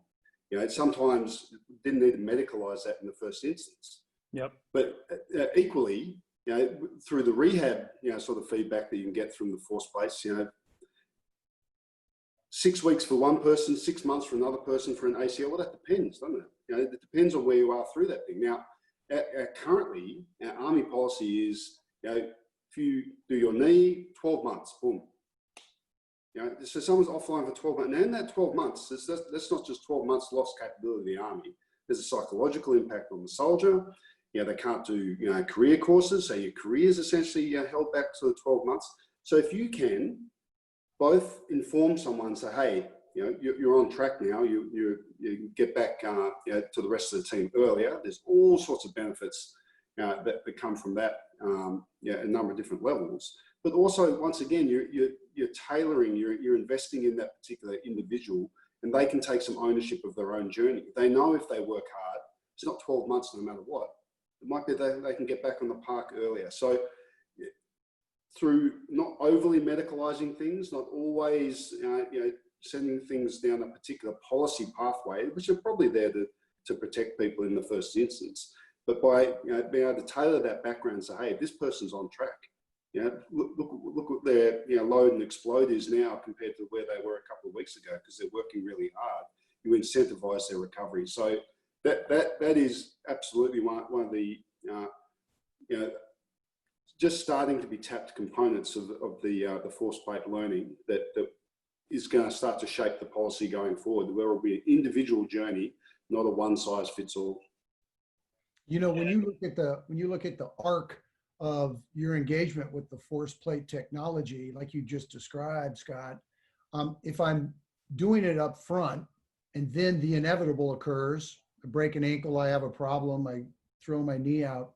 Speaker 3: sometimes didn't need to medicalize that in the first instance.
Speaker 1: Yep.
Speaker 3: But equally, through the rehab, sort of feedback that you can get from the force plates, 6 weeks for one person, 6 months for another person for an ACL. Well, that depends, doesn't it? It depends on where you are through that thing. Now, currently, our Army policy is, if you do your knee, 12 months, boom. So someone's offline for 12 months. Now, in that 12 months, that's not just 12 months lost capability of the Army. There's a psychological impact on the soldier. They can't do, career courses. So your career is essentially held back to the 12 months. So if you can both inform someone, say, hey, you're on track now. You get back to the rest of the team earlier. There's all sorts of benefits that come from that. A number of different levels. But also, once again, you're tailoring. You're investing in that particular individual, and they can take some ownership of their own journey. They know if they work hard, it's not 12 months no matter what. It might be they can get back on the park earlier. So through not overly medicalizing things, not always sending things down a particular policy pathway, which are probably there to protect people in the first instance, but by being able to tailor that background and say, hey, this person's on track. Look what their load and explode is now compared to where they were a couple of weeks ago, because they're working really hard. You incentivize their recovery. So that is absolutely one of the just starting to be tapped components of the force plate learning that is going to start to shape the policy going forward, where it will be an individual journey, not a one size fits all.
Speaker 2: When you look at the arc of your engagement with the force plate technology, like you just described, Scott. If I'm doing it up front and then the inevitable occurs, I break an ankle, I have a problem, I throw my knee out,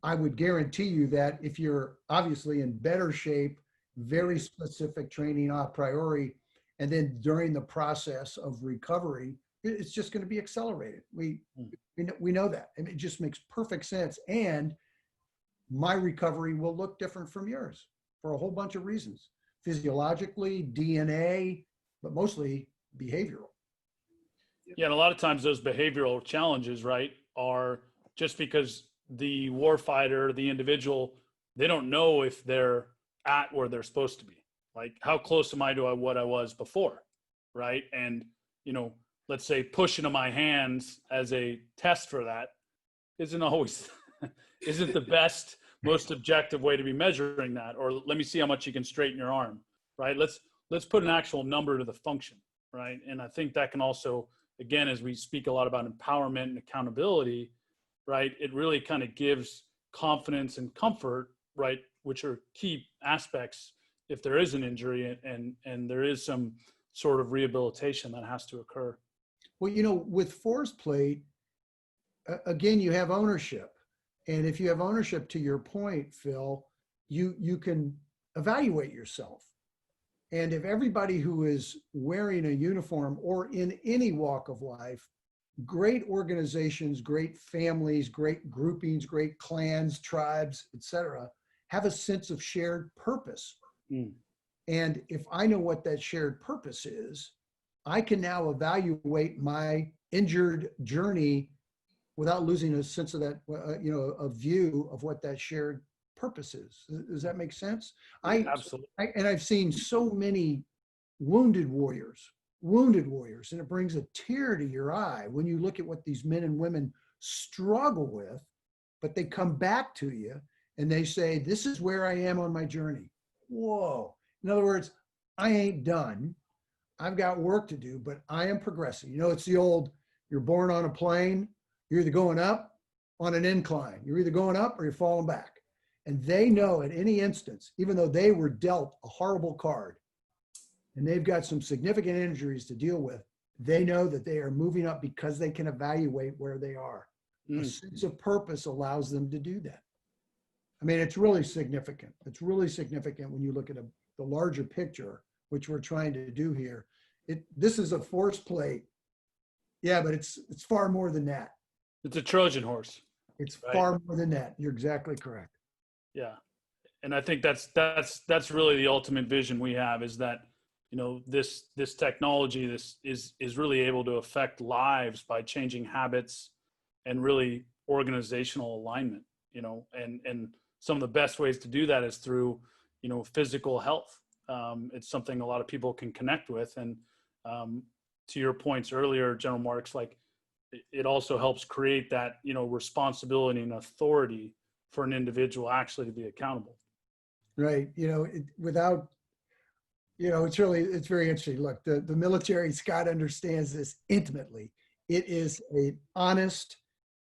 Speaker 2: I would guarantee you that if you're obviously in better shape, very specific training a priori, and then during the process of recovery, it's just going to be accelerated. We know that. And it just makes perfect sense. And my recovery will look different from yours for a whole bunch of reasons. Physiologically, DNA, but mostly behavioral.
Speaker 1: Yeah, and a lot of times those behavioral challenges, right, are just because the warfighter, the individual, they don't know if they're at where they're supposed to be. Like, how close am I to what I was before, right? And, you know, let's say push into my hands as a test for that isn't always, isn't the best, most objective way to be measuring that. Or let me see how much you can straighten your arm, right? Let's put an actual number to the function, right? And I think that can also, again, as we speak a lot about empowerment and accountability, right, it really kind of gives confidence and comfort, right, which are key aspects if there is an injury and there is some sort of rehabilitation that has to occur.
Speaker 2: Well, you know, with force plate, again, you have ownership. And if you have ownership, to your point, Phil, you can evaluate yourself. And if everybody who is wearing a uniform or in any walk of life, great organizations, great families, great groupings, great clans, tribes, etc., have a sense of shared purpose. And if I know what that shared purpose is, I can now evaluate my injured journey without losing a sense of that, a view of what that shared purpose is. Does that make sense?
Speaker 1: Absolutely.
Speaker 2: And I've seen so many wounded warriors, and it brings a tear to your eye when you look at what these men and women struggle with, but they come back to you and they say, this is where I am on my journey. Whoa. In other words, I ain't done. I've got work to do, but I am progressing. You know, it's the old, you're born on a plane, you're either going up on an incline, you're either going up or you're falling back. And they know at any instance, even though they were dealt a horrible card and they've got some significant injuries to deal with, they know that they are moving up because they can evaluate where they are. A sense of purpose allows them to do that. I mean, it's really significant. It's really significant when you look at the larger picture, which we're trying to do here. This is a force plate. Yeah, but it's far more than that.
Speaker 1: It's a Trojan horse.
Speaker 2: It's right? Far more than that. You're exactly correct.
Speaker 1: Yeah. And I think that's really the ultimate vision we have, is that, you know, this technology, this is really able to affect lives by changing habits and really organizational alignment, you know, and some of the best ways to do that is through, you know, physical health. It's something a lot of people can connect with. And to your points earlier, General Marks, like it also helps create that, you know, responsibility and authority for an individual actually to be accountable.
Speaker 2: Right. You know, without, you know, it's very interesting. Look, the military, Scott understands this intimately. It is an honest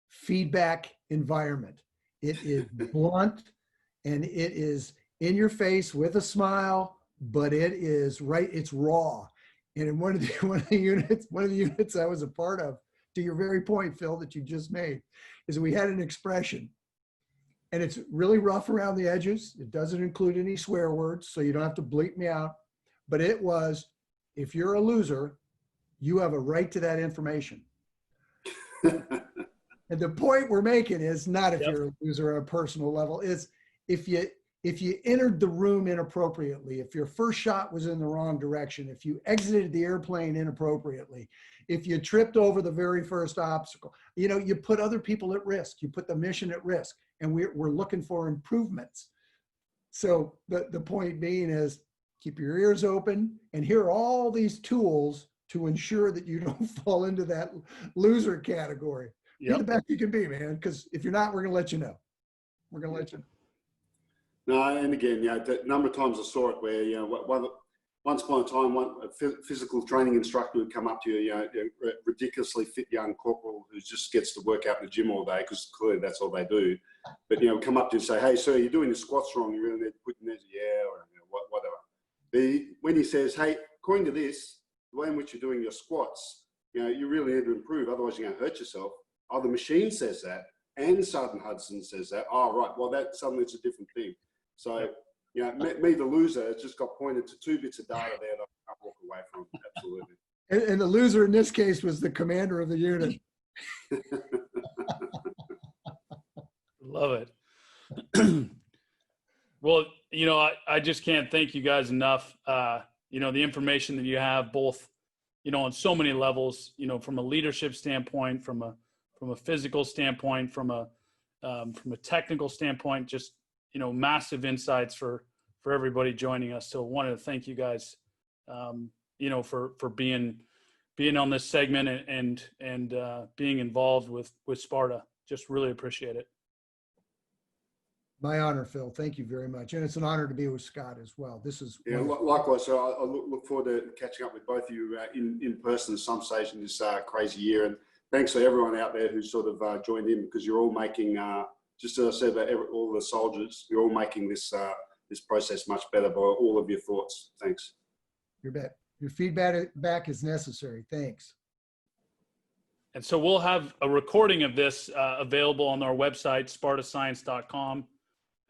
Speaker 2: feedback environment. It is blunt and it is in your face with a smile, but it is right. It's raw. And in one of the units I was a part of, to your very point, Phil, that you just made, is we had an expression, and it's really rough around the edges. It doesn't include any swear words, so you don't have to bleep me out. But it was, if you're a loser, you have a right to that information. And the point we're making is not if you're a loser on a personal level, is if you entered the room inappropriately, if your first shot was in the wrong direction, if you exited the airplane inappropriately, if you tripped over the very first obstacle, you know, you put other people at risk, you put the mission at risk, and we're looking for improvements. So the point being is, keep your ears open and hear all these tools to ensure that you don't fall into that loser category. Be the best you can be, man, because if you're not, we're going to let you know. We're going to let you know.
Speaker 3: No, and again, the number of times I saw it where, you know, once upon a time, a physical training instructor would come up to you, a ridiculously fit young corporal who just gets to work out in the gym all day because clearly that's all they do. But, come up to you and say, hey, sir, you're doing the squats wrong. You really need to put in there, yeah, or whatever. When he says, hey, according to this, the way in which you're doing your squats, you really need to improve, otherwise you're going to hurt yourself. Oh, the machine says that, and Sergeant Hudson says that. Oh, right, well, that suddenly it's a different thing. So, me, the loser, has just got pointed to 2 bits of data there that I can't walk away from. Absolutely.
Speaker 2: And the loser in this case was the commander of the unit.
Speaker 1: Love it. Well, I just can't thank you guys enough. The information that you have both, on so many levels, from a leadership standpoint, from a physical standpoint, from a technical standpoint, just, massive insights for everybody joining us. So wanted to thank you guys, for being on this segment and being involved with Sparta. Just really appreciate it.
Speaker 2: My honor, Phil. Thank you very much. And it's an honor to be with Scott as well. This is
Speaker 3: likewise. So I look forward to catching up with both of you in person at some stage in this crazy year. And thanks to everyone out there who sort of joined in, because you're all making, just as I said about all the soldiers, you're all making this process much better by all of your thoughts. Thanks.
Speaker 2: You bet. Your feedback is necessary. Thanks.
Speaker 1: And so we'll have a recording of this available on our website, spartascience.com.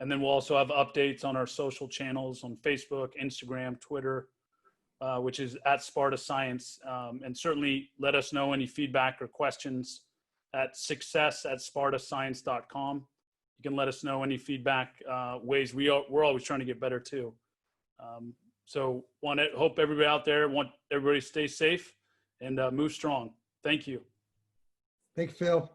Speaker 1: And then we'll also have updates on our social channels on Facebook, Instagram, Twitter, which is at Sparta Science. And certainly let us know any feedback or questions at success@spartascience.com. You can let us know any feedback ways we're always trying to get better too. So hope everybody out there, want everybody to stay safe and move strong. Thank you.
Speaker 2: Thank you, Phil.